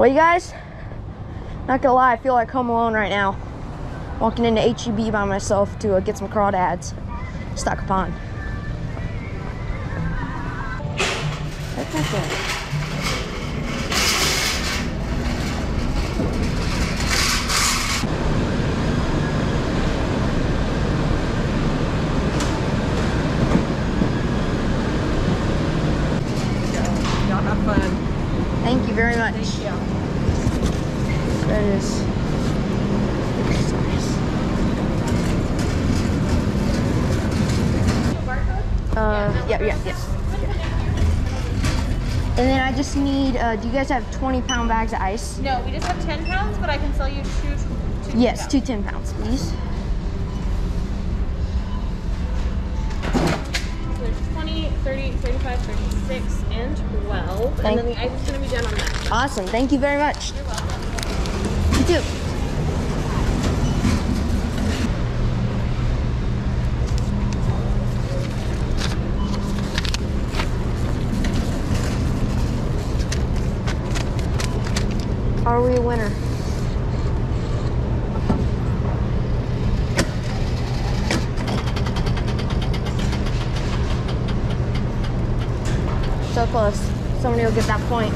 Well, you guys, not gonna lie, I feel like home alone right now. Walking into HEB by myself to get some crawdads. Stock a pond. That's not good. Y'all have fun. Thank you very much. Thank you. That is nice. Yeah. And then I just need, do you guys have 20-pound bags of ice? No, we just have 10 pounds, but I can sell you two Yes, pounds. 2 10-pounds, please. So there's 20, 30, 35, 36, and 12. And then the ice is going to be done on that. Awesome. Thank you very much. You're welcome. You too. Are we a winner? So close. Somebody will get that point.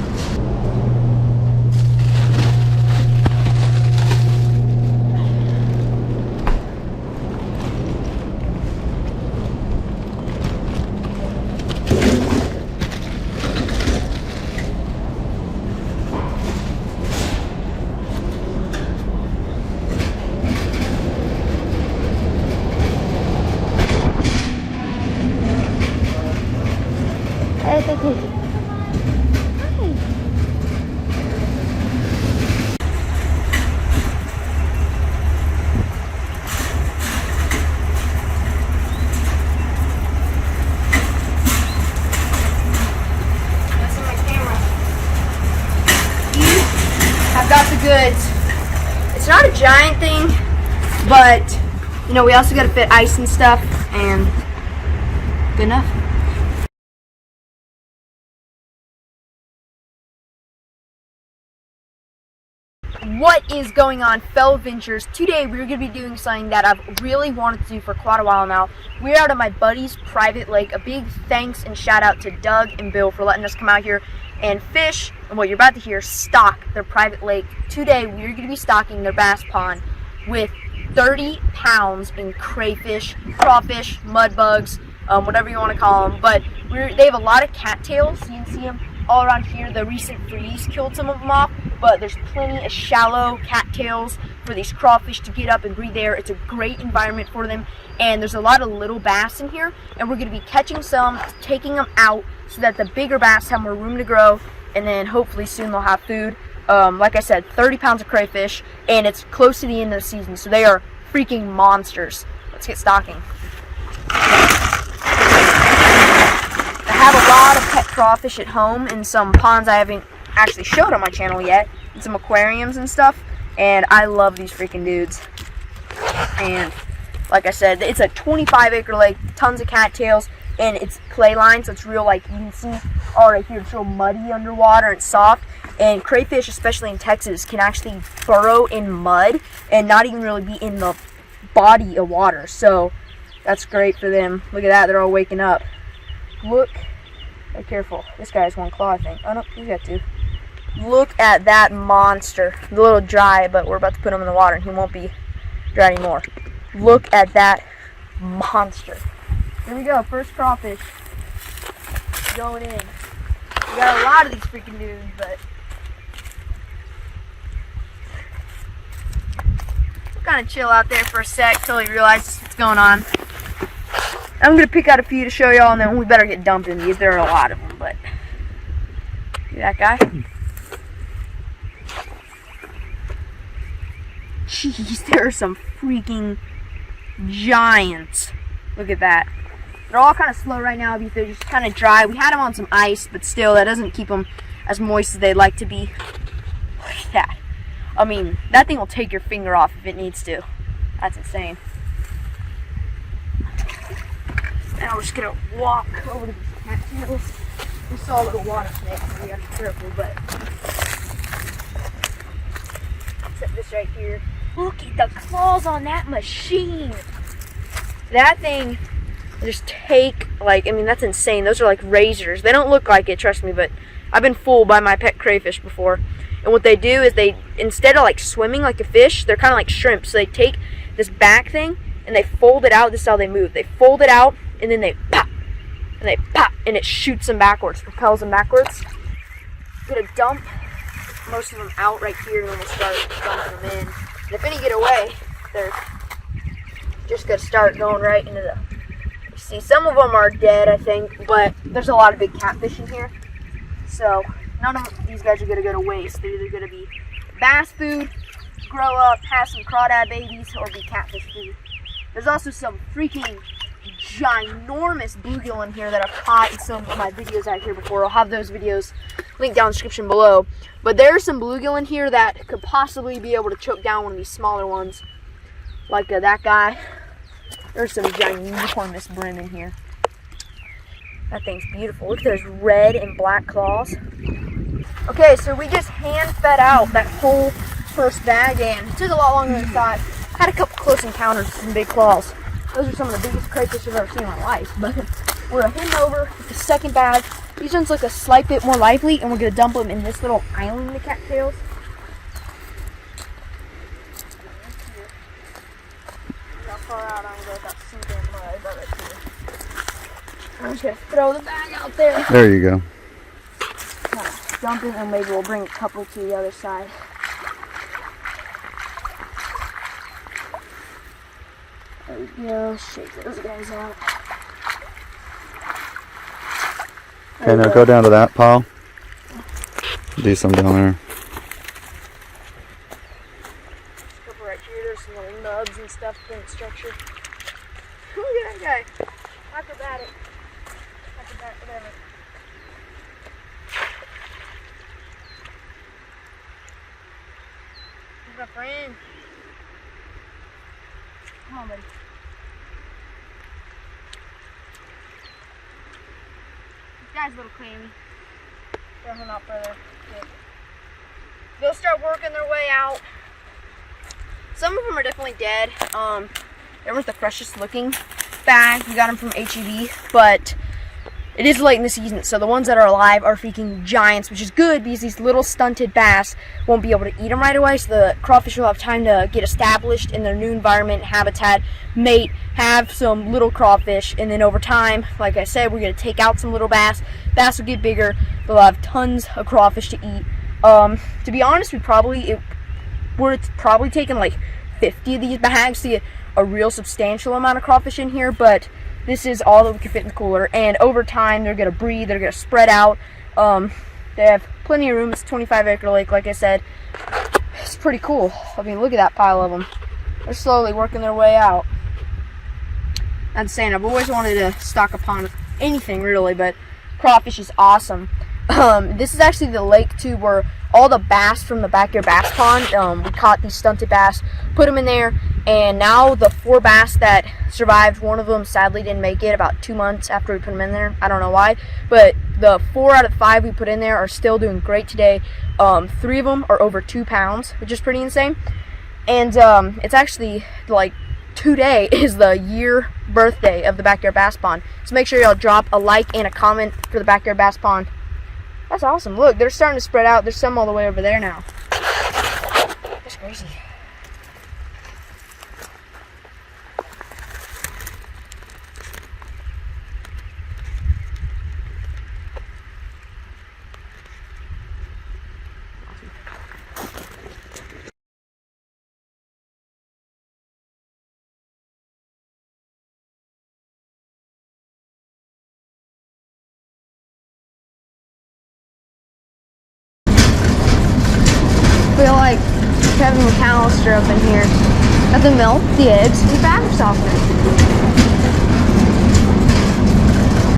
Hey, thank you. I've got the goods. It's not a giant thing, but you know, we also got to fit ice and stuff, and good enough. What is going on, fellow adventurers? Today we're going to be doing something that I've really wanted to do for quite a while now. We're out at my buddy's private lake. A big thanks and shout out to Doug and Bill for letting us come out here and fish, and what you're about to hear, stock their private lake. Today we're going to be stocking their bass pond with 30 pounds in crayfish, crawfish, mud bugs, whatever you want to call them. But they have a lot of cattails. You can see them all around here. The recent freeze killed some of them off, but there's plenty of shallow cattails for these crawfish to get up and breathe there. It's a great environment for them, and there's a lot of little bass in here, and we're going to be catching some, taking them out so that the bigger bass have more room to grow, and then hopefully soon they'll have food. Like I said, 30 pounds of crayfish, and it's close to the end of the season, so they are freaking monsters. Let's get stocking. I have a lot of pet crawfish at home in some ponds I haven't actually showed on my channel yet, and some aquariums and stuff, and I love these freaking dudes. And like I said, it's a 25-acre lake, tons of cattails, and it's clay lined, so it's real, like you can see all right here, it's real muddy underwater and soft. And crayfish, especially in Texas, can actually burrow in mud and not even really be in the body of water, so that's great for them. Look at that, they're all waking up. Look, be careful, this guy has one claw, I think. Oh no, he's got two. Look at that monster. He's a little dry, but we're about to put him in the water and he won't be dry anymore. Look at that monster. Here we go, first crawfish going in. We got a lot of these freaking dudes, but we'll kind of chill out there for a sec till he realizes what's going on. I'm going to pick out a few to show y'all, and then we better get dumping these. There are a lot of them, but see that guy? Jeez, there are some freaking giants. Look at that. They're all kind of slow right now because they're just kind of dry. We had them on some ice, but still, that doesn't keep them as moist as they'd like to be. Look at that. I mean, that thing will take your finger off if it needs to. That's insane. Now we're just going to walk over to these cattails. We saw a little water snake, so we got to be careful, but right here. Look at the claws on that machine. That thing just take, like, I mean, that's insane. Those are like razors. They don't look like it, trust me, but I've been fooled by my pet crayfish before. And what they do is they, instead of like swimming like a fish, they're kind of like shrimp. So they take this back thing and they fold it out. This is how they move. They fold it out and then they pop. And they pop and it shoots them backwards, propels them backwards. I'm gonna dump most of them out right here and then we'll start dumping them in. And if any get away, they're just gonna start going right into the, you see, some of them are dead, I think, but there's a lot of big catfish in here. So none of these guys are gonna go to waste. They're either gonna be bass food, grow up, have some crawdad babies, or be catfish food. There's also some freaking ginormous bluegill in here that I've caught in some of my videos out here before. I'll have those videos linked down in the description below. But there's some bluegill in here that could possibly be able to choke down one of these smaller ones, like that guy. There's some ginormous brim in here. That thing's beautiful. Look at those red and black claws. Okay, so we just hand fed out that whole first bag, and it took a lot longer than I thought. I had a couple close encounters with some big claws. Those are some of the biggest crayfish I've ever seen in my life. But we're heading over with the second bag. These ones look a slight bit more lively, and we're going to dump them in this little island in the cattails. How far out I'm going to go sinking mud, but right here. I'm just going to throw the bag out there. There you go. Dump it, and maybe we'll bring a couple to the other side. There we go. Shake those guys out. Okay, now go down to that pile. Do some down there. Couple right here. There's some little nubs and stuff in the structure. Look at that guy. Acrobatic. Acrobatic, whatever. Here's my friend. Come on, buddy. This guy's a little clammy. Throw him out further. Good. They'll start working their way out. Some of them are definitely dead. They weren't the freshest looking bag. We got them from HEB, but it is late in the season, so the ones that are alive are freaking giants, which is good because these little stunted bass won't be able to eat them right away, so the crawfish will have time to get established in their new environment, habitat, mate, have some little crawfish, and then over time, like I said, we're going to take out some little bass. Bass will get bigger. They'll have tons of crawfish to eat. To be honest, we're probably taking like 50 of these bags to get a real substantial amount of crawfish in here, but this is all that we can fit in the cooler, and over time they're going to breed, they're going to spread out. They have plenty of room. It's a 25-acre lake, like I said. It's pretty cool. I mean, look at that pile of them. They're slowly working their way out. I'm saying, I've always wanted to stock a pond of anything, really, but crawfish is awesome. This is actually the lake, too, where all the bass from the backyard bass pond, we caught these stunted bass, put them in there, and now the 4 bass that survived, one of them sadly didn't make it about 2 months after we put them in there. I don't know why, but the 4 out of 5 we put in there are still doing great today. 3 of them are over 2 pounds, which is pretty insane. And it's actually like today is the year birthday of the backyard bass pond. So make sure y'all drop a like and a comment for the backyard bass pond. That's awesome. Look, they're starting to spread out. There's some all the way over there now. That's crazy. I feel like Kevin McAllister up in here. Got the milk, the eggs, and the batter softener.